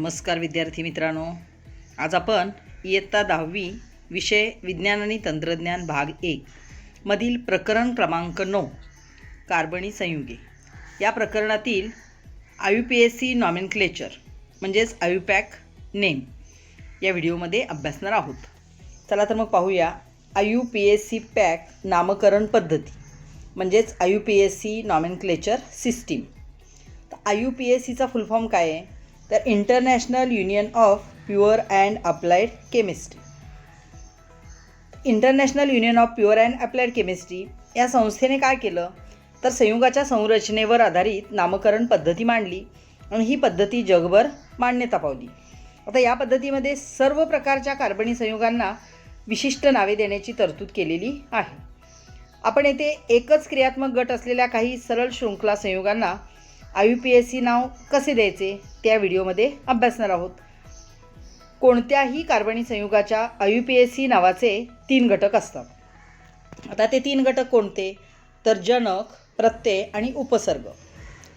नमस्कार विद्यार्थी मित्रांनो, आज आपण इयत्ता 10वी विषय विज्ञान आणि तंत्रज्ञान भाग 1 मधील प्रकरण क्रमांक 9 कार्बनी संयुगे या प्रकरणातील IUPAC नॉमेनक्लेचर म्हणजेच IUPAC नेम या व्हिडिओमध्ये अभ्यासणार आहोत. चला तर मग पाहूया IUPAC पॅक नामकरण पद्धती म्हणजेच IUPAC नॉमेनक्लेचर सिस्टीम. तर IUPACचा फुल फॉर्म काय आहे तर international union of pure and applied chemistry. International union of pure and applied chemistry या संस्थेने काय केलं तर संयुगाच्या संरचनेवर आधारित नामकरण पद्धती मांडली आणि ही पद्धती जगभर मान्यता पावली. आता या पद्धतीमध्ये सर्व प्रकारच्या कार्बनी संयुगांना विशिष्ट नावे देण्याची तरतूद केलेली आहे. आपण येथे एकच क्रियात्मक गट असलेल्या काही सरळ शृंखला संयुगांना IUPAC नाव कसे द्यायचे त्या व्हिडिओमध्ये अभ्यासणार आहोत. कोणत्याही कार्बनी संयुगाच्या IUPAC नावाचे 3 घटक असतात. आता ते 3 घटक कोणते तर जनक, प्रत्यय आणि उपसर्ग.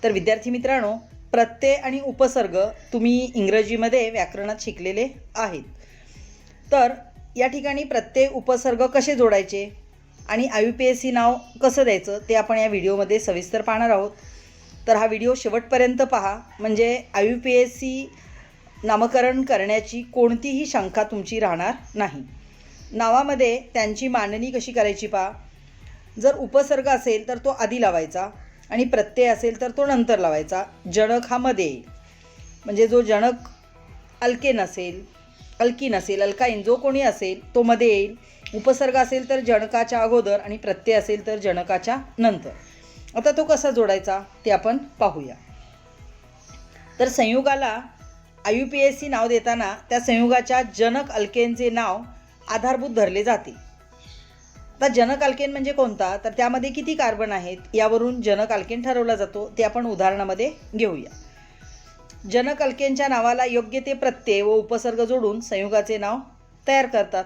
तर विद्यार्थी मित्रांनो, प्रत्यय आणि उपसर्ग तुम्ही इंग्रजीमध्ये व्याकरणात शिकलेले आहेत. तर या ठिकाणी प्रत्यय उपसर्ग कसे जोडायचे आणि IUPAC नाव कसं द्यायचं ते आपण या व्हिडिओमध्ये सविस्तर पाहणार आहोत. तर हा व्हिडिओ शेवटपर्यंत पहा, म्हणजे IUPAC नामकरण करण्याची कोणतीही शंका तुमची राहणार नाही. नावामध्ये त्यांची मांडणी कशी करायची पहा. जर उपसर्ग असेल तर तो आधी लावायचा आणि प्रत्यय असेल तर तो नंतर लावायचा. जनक हा मध्ये येईल, म्हणजे जो जनक अल्केन असेल, अल्काईन जो कोणी असेल तो मध्ये येईल. उपसर्ग असेल तर जनकाच्या अगोदर आणि प्रत्यय असेल तर जनकाच्या नंतर. आता तो कसा जोडायचा ते आपण पाहूया. तर संयुगाला IUPAC नाव देताना त्या संयुगाच्या जनक अल्केनचे नाव आधारभूत धरले जाते. आता जनक अल्केन म्हणजे कोणता तर त्यामध्ये किती कार्बन आहेत यावरून जनक अल्केन ठरवला जातो. ते आपण उदाहरणामध्ये घेऊया. जनक अल्केनच्या नावाला योग्य ते प्रत्यय व उपसर्ग जोडून संयुगाचे नाव तयार करतात.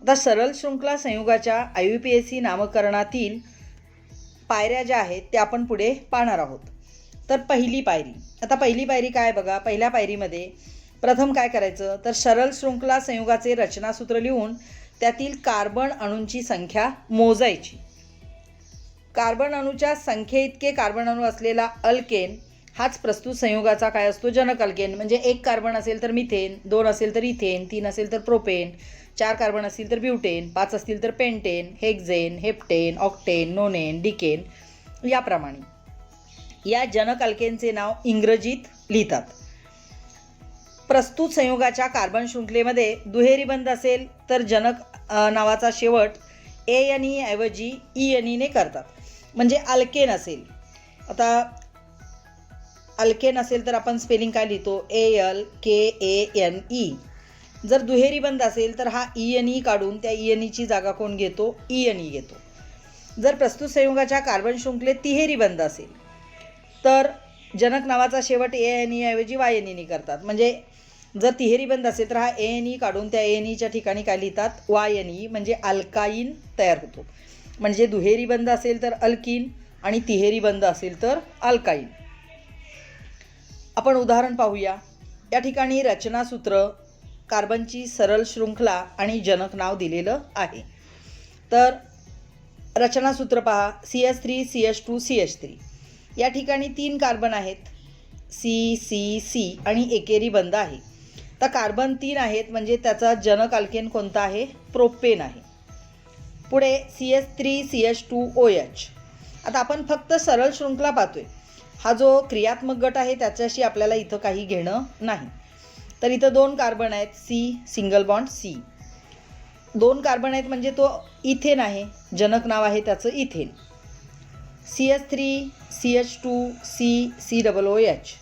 आता सरळ शृंखला संयुगाच्या IUPAC नामकरणातील पायऱ्या ज्या आहेत त्या आपण पुढे पाहणार आहोत. तर पहिली पायरी. आता पहिली पायरी काय बघा. पहिल्या पायरीमध्ये प्रथम काय करायचं तर सरळ शृंखला संयुगाचे रचनासूत्र लिहून त्यातील कार्बन अणूंची संख्या मोजायची. कार्बन अणूच्या संख्येइतके कार्बन अणू असलेला अल्केन हाच प्रस्तुत संयुगाचा काय असतो जनक अल्केन. म्हणजे 1 कार्बन असेल तर मिथेन, 2 असेल तर इथेन, 3 असेल तर प्रोपेन, 4 कार्बन असतील तर ब्युटेन, 5 असतील तर पेंटेन, हेक्झेन, हेप्टेन, ऑक्टेन, नोनेन, डिकेन याप्रमाणे या जनक अल्केनचे नाव इंग्रजीत लिहितात. प्रस्तुत संयुगाच्या कार्बन शृंखलेमध्ये दुहेरी बंध असेल तर जनक नावाचा शेवट ANE ऐवजी ENE ने करतात. म्हणजे अल्केन असेल, आता अल्केन असेल तर आपण स्पेलिंग काय लिहितो ALKANE. जर दुहेरी बंध असेल तर हा ENE काढून त्या ENEची जागा कोण घेतो ENE घेतो. जर प्रस्तुत संयुगाच्या कार्बन शृंखलेत तिहेरी बंध असेल तर जनक नावाचा शेवट ANE ऐवजी YNE ने करतात. म्हणजे जर तिहेरी बंध असेल तर हा ANE काढून त्या ANEच्या ठिकाणी काय लिहितात YNE, म्हणजे अल्काईन तयार होतो. म्हणजे दुहेरी बंध असेल तर अल्कीन आणि तिहेरी बंध असेल तर अल्काईन. आपण उदाहरण पाहूया. या ठिकाणी रचनासूत्र, कार्बनची सरळ शृंखला आणि जनक नाव दिलेलं आहे. तर रचनासूत्र पहा. CH3 CH2 CH3 या ठिकाणी 3 कार्बन आहेत C आणि एकेरी बंध आहे. तर कार्बन 3 आहेत म्हणजे त्याचा जनक अल्केन कोणता आहे प्रोपेन आहे. पुढे CH3 CH2 OH. आता आपण फक्त सरळ शृंखला पाहतोय. हा जो क्रियात्मक गट आहे त्याच्याशी आपल्याला इथं काही घेणं नाही. तर इथं 2 कार्बन आहेत सिंगल बॉन्ड C. 2 कार्बन आहेत म्हणजे तो इथेन आहे, जनक नाव आहे त्याचं इथेन. CH3 CH2 COOH.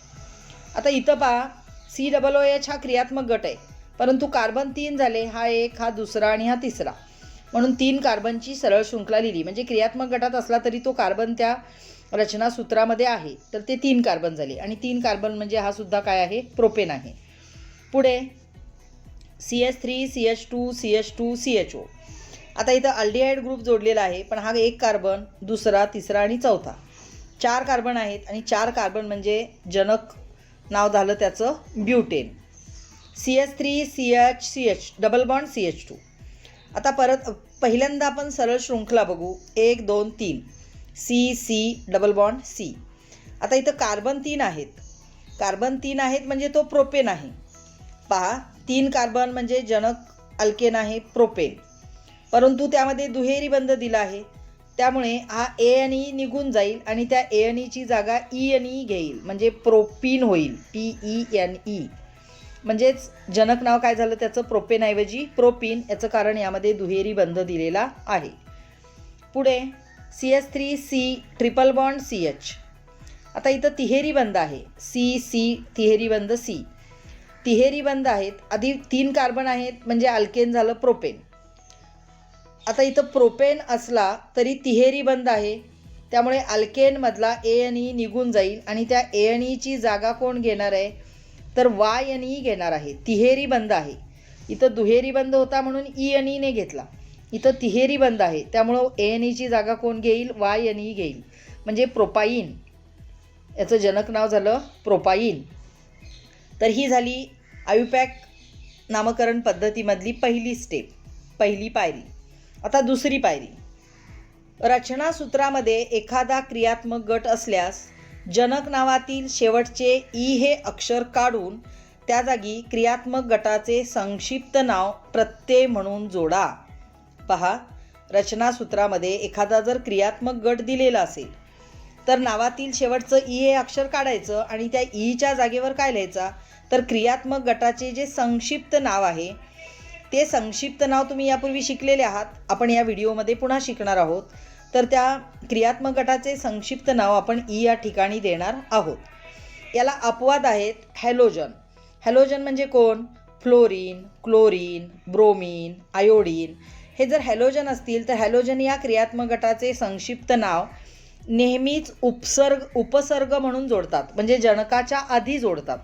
आता इथं पहा COOH हा क्रियात्मक गट आहे, परंतु कार्बन 3 झाले, हा एक, हा दुसरा आणि हा तिसरा, म्हणून 3 कार्बनची सरळ शृंखला लिहिली. म्हणजे क्रियात्मक गटात असला तरी तो कार्बन त्या रचनासूत्रामध्ये आहे, तर ते 3 कार्बन झाले. आणि 3 कार्बन म्हणजे हा सुद्धा काय आहे प्रोपेन आहे. पुढे CH3 CH2 CH2 CHO. आता इथं अल्डिहाइड ग्रुप जोडलेला आहे, पण हा 1 कार्बन, दुसरा, तिसरा आणि चौथा, 4 कार्बन आहेत. आणि 4 कार्बन म्हणजे जनक नाव झालं त्याचं butane. CH3CH double bond CH2. आता परत पहिल्यांदा आपण सरळ शृंखला बघू. 1 2 3 C डबल बॉन्ड C. आता इथं कार्बन 3 आहेत. कार्बन 3 आहेत म्हणजे तो प्रोपेन आहे. पहा 3 कार्बन म्हणजे जनक अल्केन आहे प्रोपेन, परंतु त्यामध्ये दुहेरी बंध दिला आहे. त्यामुळे हा ANE निघून जाईल आणि त्या ANEची जागा ENE घेईल म्हणजे प्रोपीन होईल. PENE. म्हणजेच जनक नाव काय झालं त्याचं प्रोपेनऐवजी प्रोपीन. याचं कारण यामध्ये दुहेरी बंध दिलेला आहे. पुढे CH3C ट्रिपल बॉन्ड CH. आता इथं तिहेरी बंध आहे. C तिहेरी बंध C. तिहेरी बंध आहेत. आधी 3 कार्बन आहेत म्हणजे अल्केन झालं प्रोपेन. आता इथं प्रोपेन असला तरी तिहेरी बंध आहे, त्यामुळे अल्केनमधला ANE निघून जाईल आणि त्या ANEची जागा कोण घेणार आहे तर YNE घेणार आहे. तिहेरी बंध आहे. इथं दुहेरी बंध होता म्हणून ENEने घेतला. इथं तिहेरी बंध आहे त्यामुळं ANEची जागा कोण घेईल YNE घेईल म्हणजे प्रोपाईन. याचं जनक नाव झालं प्रोपाईन. तर ही झाली आयुपॅक नामकरण पद्धतीमधली पहिली स्टेप, पहिली पायरी. आता दुसरी पायरी. रचनासूत्रामध्ये एखादा क्रियात्मक गट असल्यास जनक नावातील शेवटचे ई हे अक्षर काढून त्या जागी क्रियात्मक गटाचे संक्षिप्त नाव प्रत्यय म्हणून जोडा. पहा, रचनासूत्रामध्ये एखादा जर क्रियात्मक गट दिलेला असेल तर नावातील शेवटचं ई हे अक्षर काढायचं आणि त्या ईच्या जागेवर काय लिहायचा तर क्रियात्मक गटाचे जे संक्षिप्त नाव आहे ते संक्षिप्त नाव तुम्ही यापूर्वी शिकलेले आहात. आपण या व्हिडिओमध्ये पुन्हा शिकणार आहोत. तर त्या क्रियात्मक गटाचे संक्षिप्त नाव आपण ई या ठिकाणी देणार आहोत. याला अपवाद आहेत. हॅलोजन. हॅलोजन म्हणजे कोण? Fluorine, chlorine, bromine, iodine. हे जर हॅलोजन असतील तर हॅलोजन या क्रियात्मक गटाचे संक्षिप्त नाव नेहमीच उपसर्ग म्हणून जोडतात. म्हणजे जनकाच्या आधी जोडतात,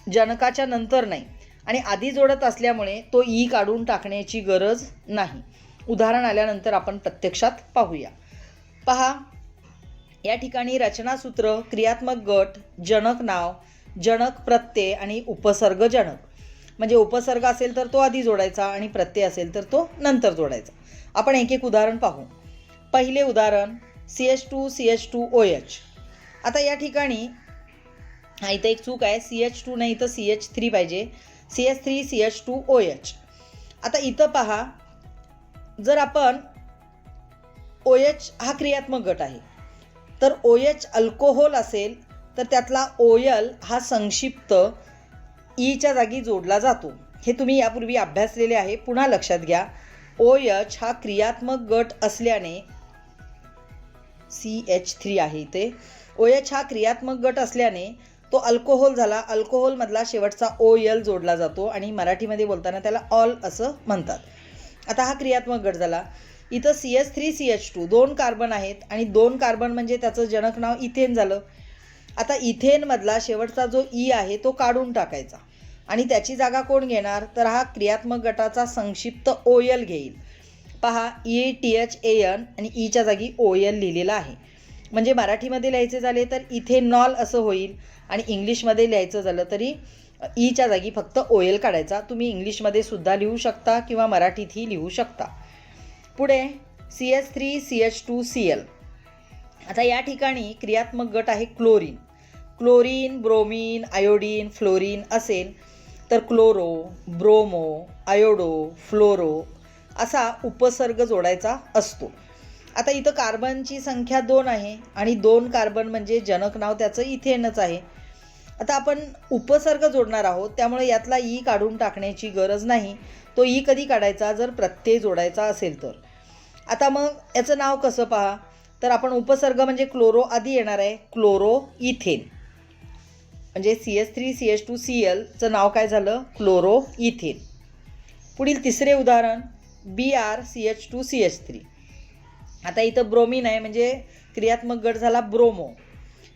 जनकाच्या नंतर नाही. आणि आधी जोडत असल्यामुळे तो ई काढून टाकण्याची गरज नाही. उदाहरण आल्यानंतर आपण प्रत्यक्षात पाहूया. पहा, या ठिकाणी रचनासूत्र, क्रियात्मक गट, जनक नाव, जनक प्रत्यय आणि उपसर्ग जनक. म्हणजे उपसर्ग असेल तर तो आधी जोडायचा आणि प्रत्यय असेल तर तो नंतर जोडायचा. आपण एक एक उदाहरण पाहू. पहिले उदाहरण CH2CH2OH. आता या ठिकाणी इथं एक चूक आहे. CH2 नाही तर CH3 पाहिजे. CH3CH2OH. आता इथं पहा, जर आपण OH हा क्रियात्मक गट आहे तर OH अल्कोहोल असेल तर त्यातला OL हा संक्षिप्त ईच्या जागी जोडला जातो. हे तुम्ही यापूर्वी अभ्यासलेले आहे, पुन्हा लक्षात घ्या. OH हा क्रियात्मक गट असल्याने CH3 आहे इथे. OH हा क्रियात्मक गट असल्याने तो अल्कोहोल झाला. अल्कोहोलमधला शेवटचा OL जोडला जातो आणि मराठीमध्ये बोलताना त्याला ऑल असं म्हणतात. आता हा क्रियात्मक गट झाला. इथं CH3CH2 2 कार्बन आहेत आणि 2 कार्बन म्हणजे त्याचं जनक नाव इथेन झालं. आता इथेनमधला शेवटचा जो ई आहे तो काढून टाकायचा आणि त्याची जागा कोण घेणार तर हा क्रियात्मक गटाचा संक्षिप्त OL घेईल. पहा, ETHAN आणि ईच्या जागी OL लिहिलेला आहे. म्हणजे मराठीमध्ये लिहायचे झाले तर इथेनॉल असं होईल आणि इंग्लिशमध्ये लिहायचं झालं तरी ईच्या जागी फक्त OL काढायचा. तुम्ही इंग्लिशमध्ये सुद्धा लिहू शकता किंवा मराठीतही लिहू शकता. पुढे CH3CH2Cl. आता या ठिकाणी क्रियात्मक गट आहे chlorine. Chlorine, bromine, iodine, fluorine असेल तर क्लोरो, ब्रोमो, आयोडो, फ्लोरो असा उपसर्ग जोडायचा असतो. आता इथं कार्बनची संख्या 2 आहे आणि 2 कार्बन म्हणजे जनक नाव त्याचं इथेनच आहे. आता आपण उपसर्ग जोडणार आहोत त्यामुळे यातला ई काढून टाकण्याची गरज नाही. तो ई कधी काढायचा जर प्रत्यय जोडायचा असेल तर. आता मग याचं नाव कसं पहा तर आपण उपसर्ग म्हणजे क्लोरो आधी येणार आहे. क्लोरो इथेन म्हणजे CH3CH2Clचं नाव काय झालं क्लोरो इथेन. पुढील तिसरे उदाहरण BrCH2CH3. आता इथं ब्रोमीन आहे म्हणजे क्रियात्मक गट झाला ब्रोमो.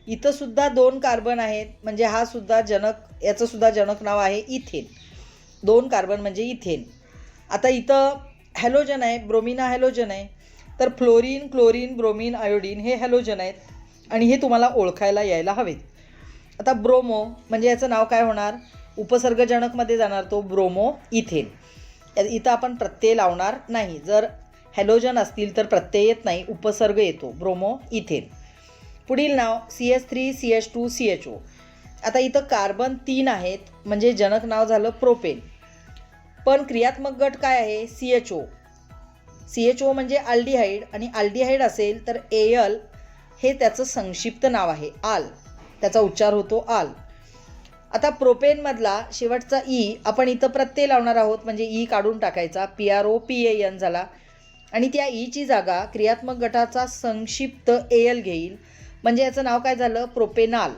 इथं सुद्धा 2 कार्बन आहेत म्हणजे हा सुद्धा जनक, याचं सुद्धा जनक नाव आहे इथेन. 2 कार्बन म्हणजे इथेन. आता इथं हॅलोजन आहे, ब्रोमीन हा हॅलोजन आहे. तर फ्लोरीन, क्लोरीन, ब्रोमीन, आयोडीन हे हॅलोजन आहेत आणि हे तुम्हाला ओळखायला यायला हवेत. आता ब्रोमो म्हणजे याचं नाव काय होणार उपसर्गजनकमध्ये जाणार तो ब्रोमो इथेन. इथं आपण प्रत्यय लावणार नाही. जर हॅलोजन असतील तर प्रत्यय येत नाही, उपसर्ग येतो, ब्रोमो इथेन. पुढील नाव CH3 CH2 CHO. आता इथं कार्बन 3 आहेत, म्हणजे जनक नाव झालं प्रोपेन. पण क्रियात्मक गट काय आहे? CHO. CHO म्हणजे अल्डिहाइड, आणि अल्डिहाइड असेल तर AL हे त्याचं संक्षिप्त नाव आहे, आल. त्याचा उच्चार होतो आल. आता प्रोपेनमधला शेवटचा ई आपण इथं प्रत्यय लावणार आहोत, म्हणजे ई काढून टाकायचा, PROPAN झाला. आणि त्या ईची जागा क्रियात्मक गटाचा संक्षिप्त AL घेईल, म्हणजे याचं नाव काय झालं? प्रोपेनाल.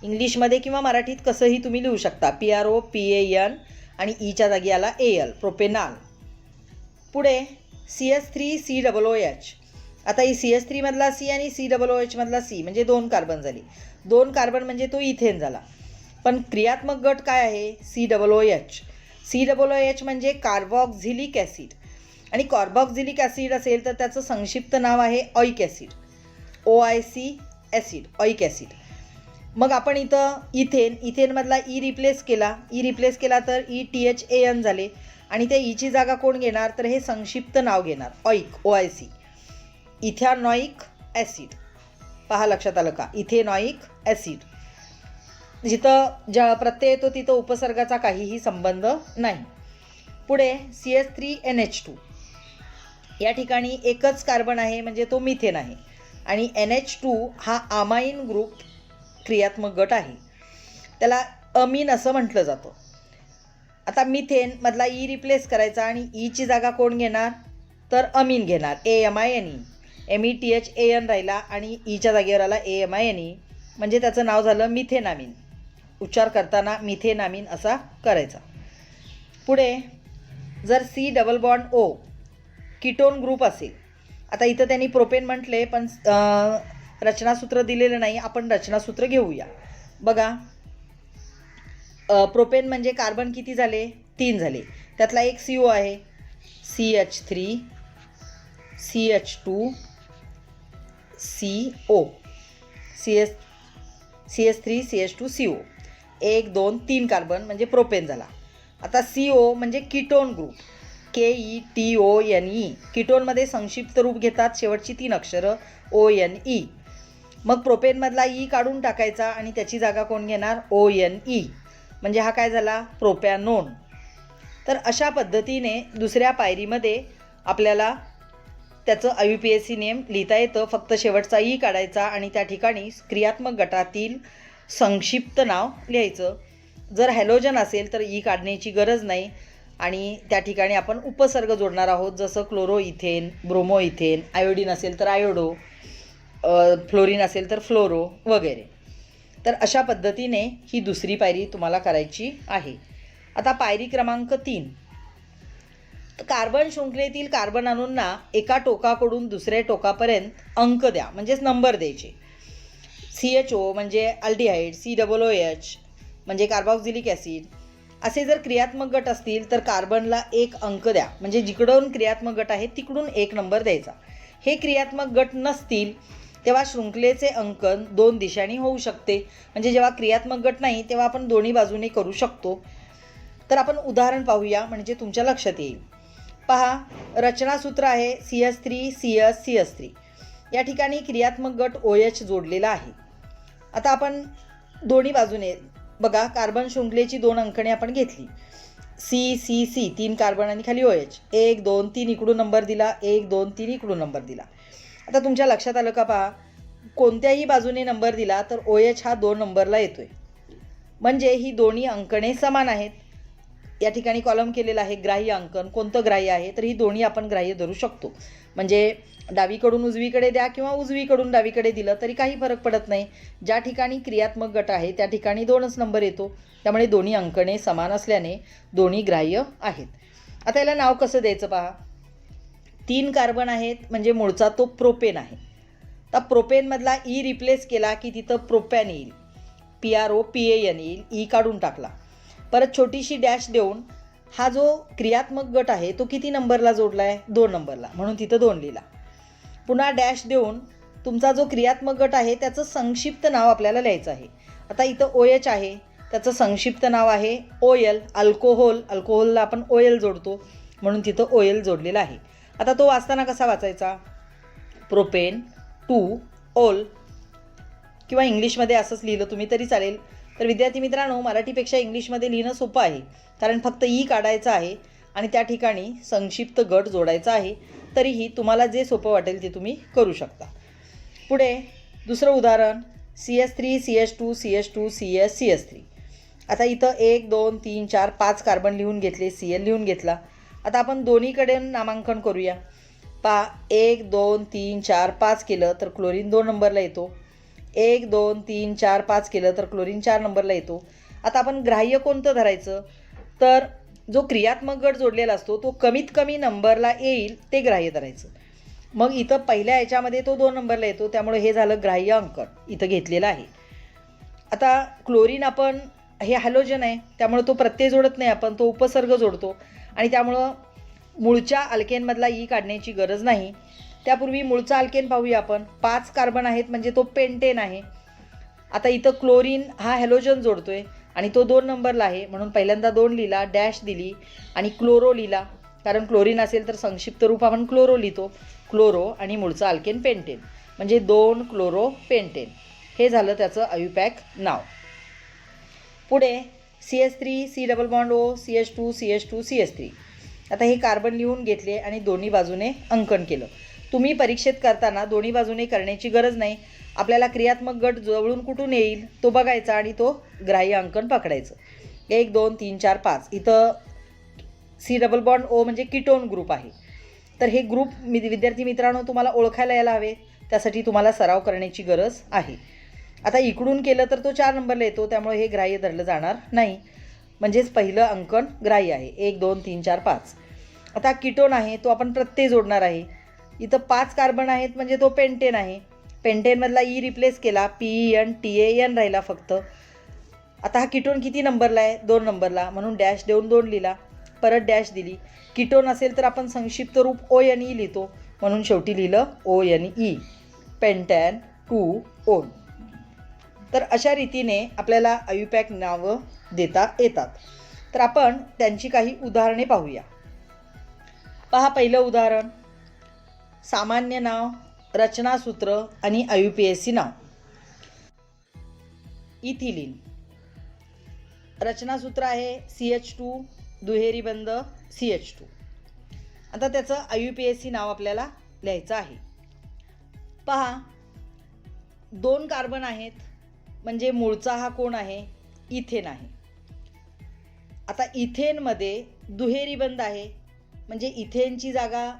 इंग्लिशमध्ये किंवा मराठीत कसंही तुम्ही लिहू शकता, PROPAN आणि ईच्या जागी आला AL, प्रोपेनाल. पुढे CH3COOH. आता ही CH3 मधला C आणि COOH मधला C म्हणजे 2 कार्बन झाली. 2 कार्बन म्हणजे तो इथेन झाला. पण क्रियात्मक गट काय आहे? COOH. COOH म्हणजे कार्बॉक्झिलिक ॲसिड, आणि कार्बॉक्झिलिक ॲसिड असेल तर त्याचं संक्षिप्त नाव आहे ऑइक ॲसिड, OIC ॲसिड, ऑइक ॲसिड. मग आपण इथं इथेनमधला ई रिप्लेस केला तर ETHAN झाले, आणि त्या ईची जागा कोण घेणार? तर हे संक्षिप्त नाव घेणार, ऑइक, OIC, इथॅनॉइक ॲसिड. पहा लक्षात आलं का? Ethanoic acid. जिथं प्रत्यय येतो तिथं उपसर्गाचा काहीही संबंध नाही. पुढे CH3NH2. या ठिकाणी एकच कार्बन आहे, म्हणजे तो मिथेन आहे, आणि NH2 हा अमाइन ग्रुप क्रियात्मक गट आहे. त्याला अमीन असं म्हटलं जातं. आता मिथेनमधला ई रिप्लेस करायचा, आणि ईची जागा कोण घेणार? तर अमीन घेणार, AMINE. METHAN राहिला, आणि ईच्या जागेवर आला AMINE, म्हणजे त्याचं नाव झालं मिथेनामीन. उच्चार करताना मिथेनामीन असा करायचा. पुढे जर COO कीटोन ग्रुप असेल, आता इथं त्यांनी प्रोपेन म्हटले पण रचनासूत्र दिलेलं नाही, आपण रचनासूत्र घेऊया. बघा, प्रोपेन म्हणजे कार्बन किती झाले? 3 झाले. त्यातला एक CO आहे, CH3 CH2 CO, CH3 CH2 CO. 1 2 3 carbon म्हणजे प्रोपेन झाला. आता CO म्हणजे कीटोन ग्रुप, KETONE. कीटोनमध्ये संक्षिप्त रूप घेतात शेवटची 3 अक्षरं, ONE. मग प्रोपेनमधला ई काढून टाकायचा, आणि त्याची जागा कोण घेणार? ONE, म्हणजे हा काय झाला? प्रोपॅनोन. तर अशा पद्धतीने दुसऱ्या पायरीमध्ये आपल्याला त्याचं IUPAC नेम लिहिता येतं. फक्त शेवटचा ई काढायचा, आणि त्या ठिकाणी क्रियात्मक गटातील संक्षिप्त नाव लिहायचं. जर हॅलोजन असेल तर ई काढण्याची गरज नाही, आणि त्या ठिकाणी आपण उपसर्ग जोडणार आहोत, जसं chloro ethane, bromo ethane, iodine असेल तर आयोडो, फ्लोरीन असेल तर फ्लोरो वगैरे. तर अशा पद्धतीने ही दुसरी पायरी तुम्हाला करायची आहे. आता पायरी क्रमांक 3. कार्बन शृंखलेतील कार्बन अणूंना एका टोकाकडून दुसऱ्या टोकापर्यंत अंक द्या, म्हणजेच नंबर द्यायचे. CHO म्हणजे अल्डिहाइड, COOH म्हणजे कार्बॉक्झिलिक ॲसिड. असे जर क्रियात्मक गट असतील तर कार्बनला 1 अंक द्या, म्हणजे जिकडून क्रियात्मक गट आहे तिकडून 1 नंबर द्यायचा. हे क्रियात्मक गट नसतील तेव्हा शृंखलेचे अंकन 2 दिशांनी होऊ शकते, म्हणजे जेव्हा क्रियात्मक गट नाही तेव्हा आपण दोन्ही बाजूने करू शकतो. तर आपण उदाहरण पाहूया, म्हणजे तुमच्या लक्षात येईल. पहा, रचनासूत्र आहे CH3 CH CH3. या ठिकाणी क्रियात्मक गट OH जोडलेला आहे. आता आपण दोन्ही बाजूने बघा, कार्बन शृंखलेची 2 अंकणे आपण घेतली, C 3 कार्बन आणि खाली OH. 1 2 3 इकडून नंबर दिला, 1 2 3 इकडून नंबर दिला. आता तुमच्या लक्षात आलं का? पहा, कोणत्याही बाजूने नंबर दिला तर OH हा 2 नंबरला येतोय, म्हणजे ही दोन्ही अंकणे समान आहेत. या ठिकाणी कॉलम केलेला आहे ग्राह्य अंकन. कोणतं ग्राह्य आहे? तर ही दोन्ही आपण ग्राह्य धरू शकतो, म्हणजे डावीकडून उजवीकडे द्या किंवा उजवीकडून डावीकडे दिलं तरी काही फरक पडत नाही. ज्या ठिकाणी क्रियात्मक गट आहे त्या ठिकाणी 2च नंबर येतो, त्यामुळे दोन्ही अंकणे समान असल्याने दोन्ही ग्राह्य आहेत. आता याला नाव कसं द्यायचं पहा. 3 कार्बन आहेत, म्हणजे मूळचा तो प्रोपेन आहे. तर प्रोपेनमधला ई रिप्लेस केला की तिथं प्रोपॅन येईल, PROPAN येईल. ई काढून टाकला, परत छोटीशी डॅश देऊन हा जो क्रियात्मक गट आहे तो किती नंबरला जोडला आहे? 2 नंबरला, म्हणून तिथं 2 लिहिला. पुन्हा डॅश देऊन तुमचा जो क्रियात्मक गट आहे त्याचं संक्षिप्त नाव आपल्याला लिहायचं आहे. आता इथं OH आहे, त्याचं संक्षिप्त नाव आहे OL, अल्कोहोल. अल्कोहोलला आपण OL जोडतो म्हणून तिथं OL जोडलेलं आहे. आता तो वाचताना कसा वाचायचा? प्रोपेन 2 ओल, किंवा इंग्लिशमध्ये असंच लिहिलं तुम्ही तरी चालेल. तर विद्यार्थी मित्रांनो, मराठीपेक्षा इंग्लिशमध्ये लिहिणं सोपं आहे, कारण फक्त ई काढायचं आहे आणि त्या ठिकाणी संक्षिप्त गट जोडायचा आहे. तरीही तुम्हाला जे सोपं वाटेल ते तुम्ही करू शकता. पुढे दुसरं उदाहरण CS3 CH2 CH2 CS CH3. आता इथं 1 2 3 4 5 कार्बन लिहून घेतले, Cl लिहून घेतला. आता आपण दोन्हीकडे नामांकन करूया. 1 2 3 4 5 केलं तर क्लोरीन 2 नंबरला येतो. 1 2 3 4 5 केलं तर क्लोरीन 4 नंबरला येतो. आता आपण ग्राह्य कोणतं धरायचं? तर जो क्रियात्मक गट जोडलेला असतो तो कमीत कमी नंबरला येईल ते ग्राह्य धरायचं. मग इथं पहिल्या याच्यामध्ये तो 2 नंबरला येतो, त्यामुळे हे झालं ग्राह्य अंकन इथं घेतलेलं आहे. आता क्लोरीन आपण हे हॅलोजन आहे, त्यामुळे तो प्रत्यय जोडत नाही, आपण तो उपसर्ग जोडतो आणि त्यामुळं मूळच्या अल्केनमधला ई काढण्याची गरज नाही. त्यापूर्वी मूळचा अल्केन पाहूया आपण. 5 कार्बन आहेत म्हणजे तो पेंटेन आहे. आता इथं क्लोरीन हा हॅलोजन जोडतोय आणि तो 2 नंबरला आहे म्हणून पहिल्यांदा 2 लिहिला, डॅश दिली आणि क्लोरो लिहिला, कारण क्लोरीन असेल तर संक्षिप्त रूप आपण क्लोरो लिहितो. क्लोरो आणि मूळचा अल्केन पेंटेन म्हणजे 2 क्लोरो पेंटेन. हे झालं त्याचं आयुपॅक नाव. पुढे CH3 C double bond O CH2 CH2 CH3. आता हे कार्बन लिहून घेतले आणि दोन्ही बाजूने अंकन केलं. तुम्ही परीक्षेत करताना दोन्ही बाजूने करण्याची गरज नाही. आपल्याला क्रियात्मक गट जवळून कुठून येईल तो बघायचा आणि तो ग्राह्य अंकन पकडायचं. 1 2 3 4 5. इथं C डबल बॉन्ड O म्हणजे कीटोन ग्रुप आहे. तर हे ग्रुप विद्यार्थी मित्रांनो तुम्हाला ओळखायला यायला हवे, त्यासाठी तुम्हाला सराव करण्याची गरज आहे. आता इकडून केलं तर तो 4 नंबरला येतो, त्यामुळे हे ग्राह्य धरलं जाणार नाही. म्हणजेच पहिलं अंकन ग्राह्य आहे. 1 2 3 4 5. आता कीटोन आहे तो आपण प्रत्यय जोडणार आहे. इथं 5 कार्बन आहेत म्हणजे तो पेंटेन आहे. पेंटेनमधला ई रिप्लेस केला, PEN TAN राहिला फक्त. आता हा कीटोन किती नंबरला आहे? 2 नंबरला, म्हणून डॅश देऊन 2 लिहिला, परत डॅश दिली. कीटोन असेल तर आपण संक्षिप्त रूप ONE लिहितो म्हणून शेवटी लिहिलं ONE, पेंटॅन 2 ओन. तर अशा रीतीने आपल्याला आयुपॅक नावं देता येतात. तर आपण त्यांची काही उदाहरणे पाहूया. पहा, पहिलं उदाहरण सामान्य नाव, रचनासूत्र आणि IUPAC नाव. इथिलीन. रचनासूत्र आहे CH2 दुहेरी बंध CH2. आता त्याचं IUPAC नाव आपल्याला लिहायचं आहे. पहा, 2 कार्बन आहेत म्हणजे मूळचा हा कोण आहे? इथेन आहे. आता इथेनमध्ये दुहेरी बंध आहे म्हणजे इथेनची जागा,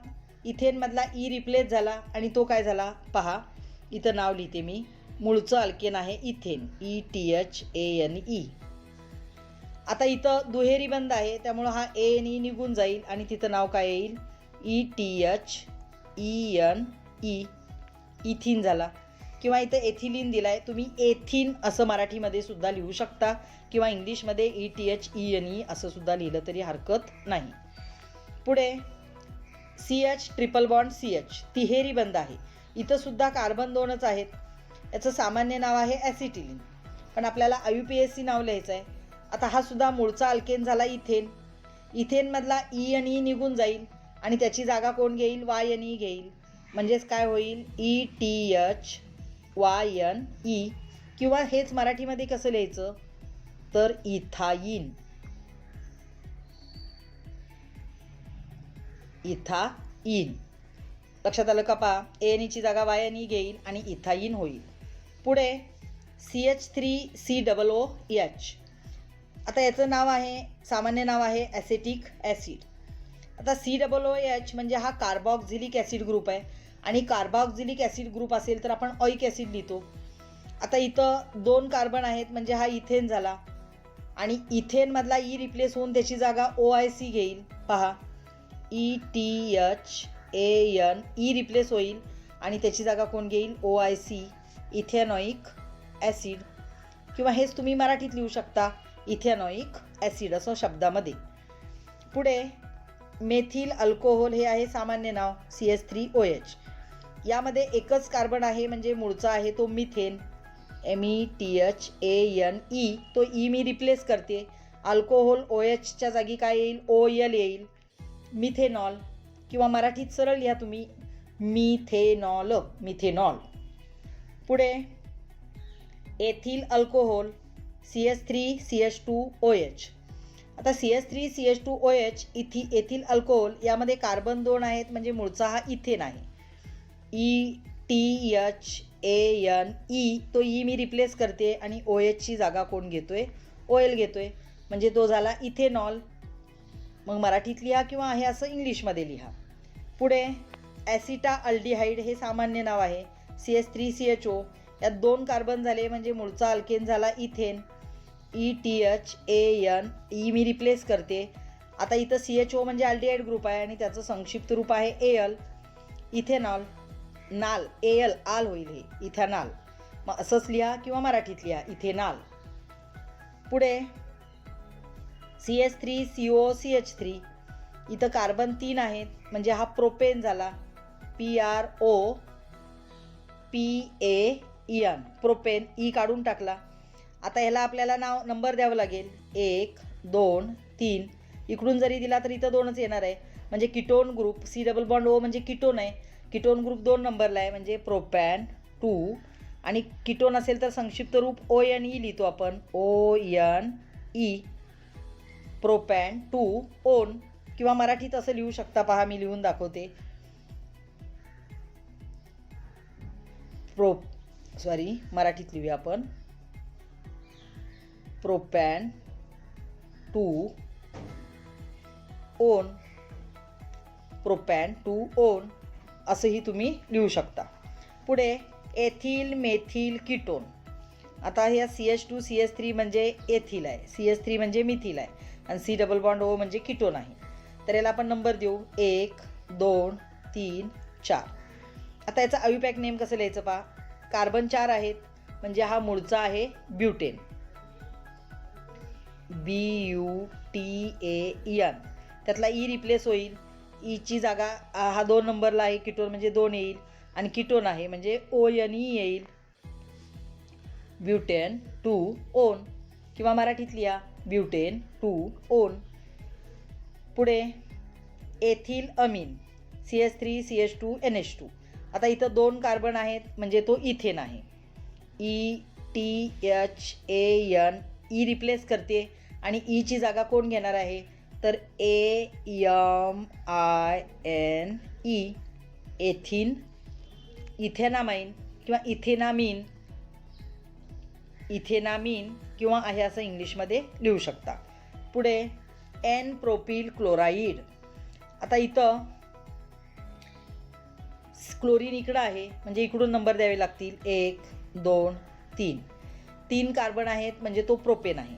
इथेनमधला ई रिप्लेस झाला आणि तो काय झाला? पहा, इथं नाव लिहिते मी. मूळचं अल्केन आहे इथेन, ETHANE. आता इथं दुहेरी बंध आहे त्यामुळं हा ANE निघून जाईल आणि तिथं नाव काय येईल? ETHENE, इथिन झाला. किंवा इथं एथिलीन दिला आहे, तुम्ही एथिन असं मराठीमध्ये सुद्धा लिहू शकता किंवा इंग्लिशमध्ये ETHENE असं सुद्धा लिहिलं तरी हरकत नाही. पुढे CH ट्रिपल बॉन्ड CH तिहेरी बंध आहे. इथं सुद्धा कार्बन 2च आहेत. याचं सामान्य नाव आहे ॲसिटिलीन, पण आपल्याला IUPAC नाव लिहायचं आहे. आता हा सुद्धा मूळचा अल्केन झाला इथेन. इथेनमधला E आणि E निघून जाईल आणि त्याची जागा कोण घेईल? YNE घेईल. म्हणजेच काय होईल? ETHYNE. किंवा हेच मराठीमध्ये कसं लिहायचं? तर इथाईन. इथाईन. लक्षात आलं का? पहा, ANEची जागा YNE घेईल आणि इथाईन होईल. पुढे CH3COOH. आता याचं नाव आहे, सामान्य नाव आहे ॲसेटिक ॲसिड. आता COOH म्हणजे हा कार्बॉक्झिलिक ॲसिड ग्रुप आहे आणि कार्बॉक्झिलिक ॲसिड ग्रुप असेल तर आपण ऑइक ॲसिड लिहितो. आता इथं 2 कार्बन आहेत म्हणजे हा इथेन झाला आणि इथेनमधला ई रिप्लेस होऊन त्याची जागा OIC घेईल. पहा, ETHANE रिप्लेस होईल आणि त्याची जागा कोण घेईल? OIC, ethanoic acid. किंवा हेच तुम्ही मराठीत लिहू शकता, इथेनॉइक ॲसिड असं शब्दामध्ये. पुढे मेथिल अल्कोहोल हे आहे सामान्य नाव CH3OH. यामध्ये एकच कार्बन आहे म्हणजे मूळचा आहे तो मिथेन, METHANE, तो ई मी रिप्लेस करते. अल्कोहोल OHच्या जागी काय येईल, OL येईल. मिथेनॉल, किंवा मराठीत सरळ लिहा तुम्ही मिथेनॉल. मिथेनॉल. पुढे एथिल अल्कोहोल CH3CH2OH. आता CH3CH2OH एथिल अल्कोहोल यामध्ये कार्बन 2 आहेत, म्हणजे मूळचा हा इथेन आहे. ETHANE, तो ई मी रिप्लेस करते आणि OHची जागा कोण घेतोय, OL घेतोय, म्हणजे तो झाला इथेनॉल. मग मराठीत लिहा किंवा आहे असं इंग्लिशमध्ये लिहा. पुढे ॲसिटा अल्डिहाइड हे सामान्य नाव आहे. CH3CHO, यात 2 कार्बन झाले, म्हणजे मूळचा अल्केन झाला इथेन. ETHAN, ई मी रिप्लेस करते. आता इथं CHO म्हणजे अल्डिहाइड ग्रुप आहे आणि त्याचं संक्षिप्त रूप आहे AL. इथेनॉल, नाल, AL आल होईल हे, इथेनॉल. मग असंच लिहा किंवा मराठीत लिहा इथेनॉल. पुढे CH3COCH3, इथं कार्बन 3 आहेत, म्हणजे हा प्रोपेन झाला. PROPAN, propane. ई काढून टाकला. आता ह्याला आपल्याला नंबर द्यावं लागेल. 1 2 3. इकडून जरी दिला तर इथं 2च येणार आहे, म्हणजे किटोन ग्रुप. C+O म्हणजे किटोन आहे. किटोन ग्रुप 2 नंबरला आहे, म्हणजे प्रोपॅन 2. आणि किटोन असेल तर संक्षिप्त रूप ONE लिहितो आपण, ONE, प्रोपॅन 2 ओन. किंवा मराठीत असं लिहू शकता, पहा मी लिहून दाखवते. मराठीत लिहूया आपण, प्रोपॅन 2 ओन, प्रोपॅन 2 ओन असंही तुम्ही लिहू शकता. पुढे एथिल मेथिल कीटोन. आता ह्या CH2CH3 म्हणजे एथिल आहे, CH3 म्हणजे मिथिल आहे आणि C+O म्हणजे कीटोन आहे. तर याला आपण नंबर देऊ 1 2 3 4. आता याचा आयुपॅक नेम कसं लिहायचं पहा. कार्बन 4 आहेत, म्हणजे हा मूळचा आहे ब्युटेन, BUTAN. त्यातला ई रिप्लेस होईल. ईची जागा हा 2 नंबरला आहे, कीटोन म्हणजे 2 येईल, आणि कीटोन आहे म्हणजे ONE येईल, ब्युटेन 2 ओन. किंवा मराठीत लिहा ब्युटेन 2 ओन. पुढे एथिल अमीन CH3CH2NH2. आता इथं 2 कार्बन आहेत, म्हणजे तो इथेन आहे. ETHAN, ई रिप्लेस करते आणि ईची जागा कोण घेणार आहे, तर AMINE, एथिन, इथेनामाइन किंवा इथेनामीन किंवा आहे असं इंग्लिशमध्ये लिहू शकता. पुढे N प्रोपिल क्लोराईड. आता इथं क्लोरीन इकडं आहे, म्हणजे इकडून नंबर द्यावे लागतील 1 2 3. 3 कार्बन आहेत, म्हणजे तो प्रोपेन आहे.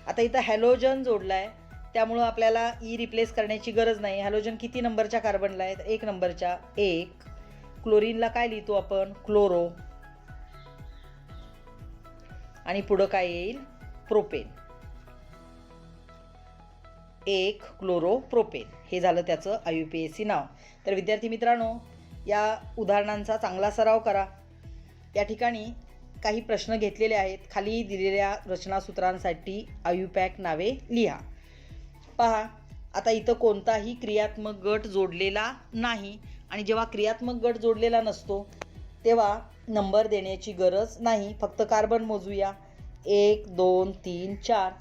आता इथं हॅलोजन जोडला आहे, त्यामुळं आपल्याला ई रिप्लेस करण्याची गरज नाही. हॅलोजन किती नंबरच्या कार्बनला आहे, तर 1 नंबरच्या. 1. क्लोरीनला काय लिहितो आपण, क्लोरो, आणि पुढं काय येईल, प्रोपेन. 1 क्लोरो प्रोपेन, हे झालं त्याचं IUPAC नाव. तर विद्यार्थी मित्रांनो, या उदाहरणांचा चांगला सराव करा. या ठिकाणी काही प्रश्न घेतलेले आहेत. खाली दिलेल्या रचनासूत्रांसाठी IUPAC नावे लिहा. पहा, आता इथं कोणताही क्रियात्मक गट जोडलेला नाही, आणि जेव्हा क्रियात्मक गट जोडलेला नसतो तेव्हा नंबर देण्याची गरज नाही. फक्त कार्बन मोजूया. 1 2 3 4,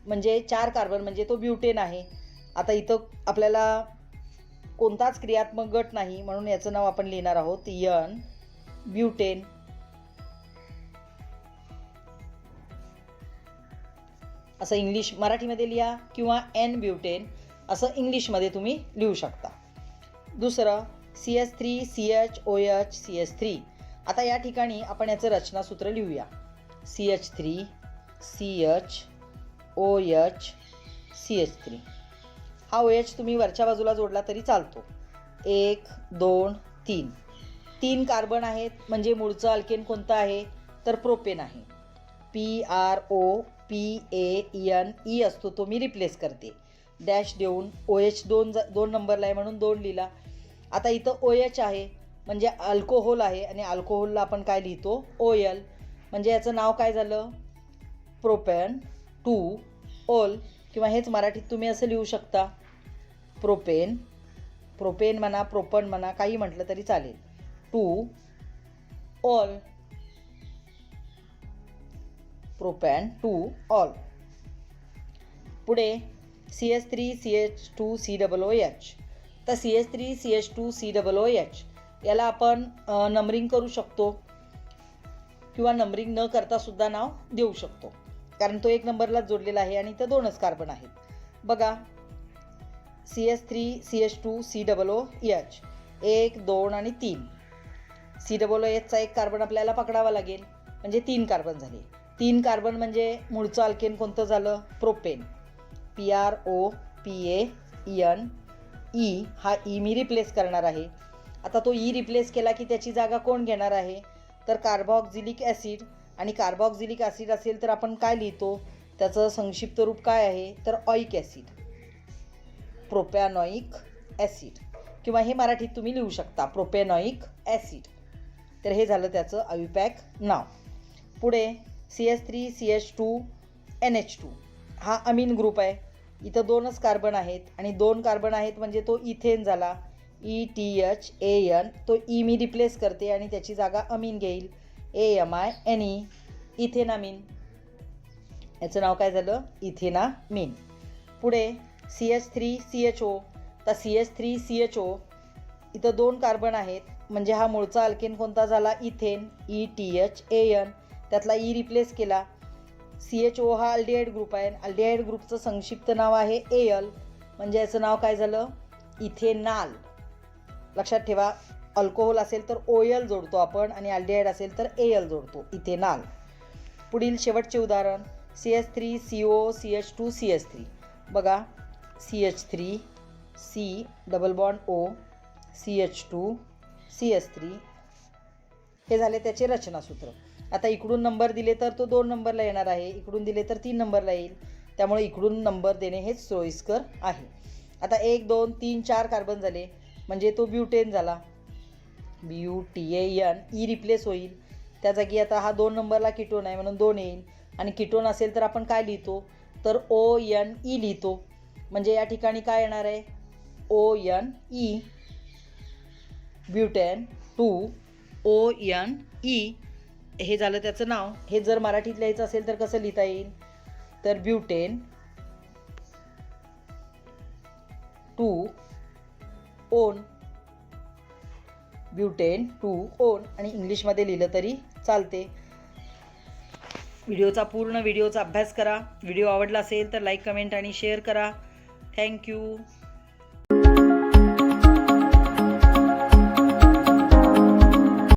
म्हणजे 4 कार्बन, म्हणजे तो ब्युटेन आहे. आता इथं आपल्याला कोणताच क्रियात्मक गट नाही, म्हणून याचं नाव आपण लिहिणार आहोत N ब्युटेन. असं मराठीमध्ये लिहा किंवा N ब्युटेन असं इंग्लिशमध्ये तुम्ही लिहू शकता. दुसरं CH3CHOH CH3. आता या ठिकाणी आपण याचं रचनासूत्र लिहूया. CH3CHOH CH3. हा OH तुम्ही वरच्या बाजूला जोडला तरी चालतो. 1 2 3. 3 कार्बन आहेत, म्हणजे मूळचं अल्केन कोणतं आहे, तर प्रोपेन आहे. PROPANE असतो, तो मी रिप्लेस करते डॅश देऊन. OH 2 नंबरला आहे म्हणून 2 लिहिला. आता इथं OH आहे, म्हणजे अल्कोहोल आहे, आणि अल्कोहोलला आपण काय लिहितो, OL. म्हणजे याचं नाव काय झालं? प्रोपॅन 2 ऑल, किंवा हेच मराठीत तुम्ही असं लिहू शकता प्रोपेन, प्रोपेन म्हणा, प्रोपन म्हणा, काही म्हटलं तरी चालेल. 2 ऑल, प्रोपॅन 2 ऑल. पुढे CH3CH2COOH. तर CH3CH2COOH याला आपण नंबरिंग करू शकतो किंवा नंबरिंग न करता सुद्धा नाव देऊ शकतो, कारण तो एक नंबरलाच जोडलेला आहे आणि इथं 2च कार्बन आहेत. बघा CH3CH2COOH 1, 2 आणि 3. COOHचा एक कार्बन आपल्याला पकडावा लागेल, म्हणजे 3 कार्बन झाले. 3 कार्बन म्हणजे मूळचं अल्केन कोणतं झालं? प्रोपेन. PROPAN. ई हा ई मी रिप्लेस करणार आहे. आता तो ई रिप्लेस केला की त्याची जागा कोण घेणार आहे? तर कार्बॉक्झिलिक ॲसिड. आणि कार्बॉक्झिलिक ॲसिड असेल तर आपण काय लिहितो? त्याचं संक्षिप्त रूप काय आहे? तर ऑइक ॲसिड, प्रोपॅनॉइक ॲसिड, किंवा हे मराठीत तुम्ही लिहू शकता प्रोपॅनॉइक ॲसिड. तर हे झालं त्याचं अविपॅक नाव. पुढे CH3CH2NH2 हा अमीन ग्रुप आहे. इथं 2च कार्बन आहेत आणि 2 कार्बन आहेत म्हणजे तो इथेन झाला. ETHAN. तो ई मी रिप्लेस करते आणि त्याची जागा अमीन घेईल. AMINE, इथेनामीन. याचं नाव काय झालं? इथेनामीन. पुढे CH3CHO. तर CH3CHO इथं 2 कार्बन आहेत म्हणजे हा मूळचा अल्केन कोणता झाला? इथेन. ETHAN. त्यातला ई रिप्लेस केला. CHO हा अल्डिहाइड ग्रुप आहे. अल्डिहाइड ग्रुपचं संक्षिप्त नाव आहे AL, म्हणजे याचं नाव काय झालं? इथेनाल. लक्षात ठेवा, अल्कोहोल असेल तर OL जोडतो आपण आणि अल्डिहाइड असेल तर AL जोडतो, इथेनाल. पुढील शेवटचे उदाहरण CH3COCH2CH3. बघा CH3 C double bond O CH2 CH3. हे झाले त्याचे रचनासूत्र. आता इकडून नंबर दिले तर तो 2 नंबरला येणार आहे, इकडून दिले तर 3 नंबरला येईल, त्यामुळे इकडून नंबर देणे हेच सोयीस्कर आहे. आता 1, 2, 3, 4 कार्बन झाले म्हणजे तो ब्युटेन झाला. BUTAN. ई रिप्लेस होईल, त्या जागी आता हा 2 नंबरला किटोन आहे म्हणून 2 येईल. आणि किटोन असेल तर आपण काय लिहितो? तर ONE लिहितो, म्हणजे या ठिकाणी काय येणार आहे? ONE, butane 2 ONE. हे झालं त्याचं नाव. हे जर मराठीत लिहायचं असेल तर कसं लिहिता येईल? तर ब्युटेन 2 ओन, ब्युटेन 2 ओन, आणि इंग्लिशमध्ये लिहिलं तरी चालते. व्हिडिओचा अभ्यास करा. व्हिडिओ आवडला असेल तर लाईक, कमेंट आणि शेअर करा. थँक्यू.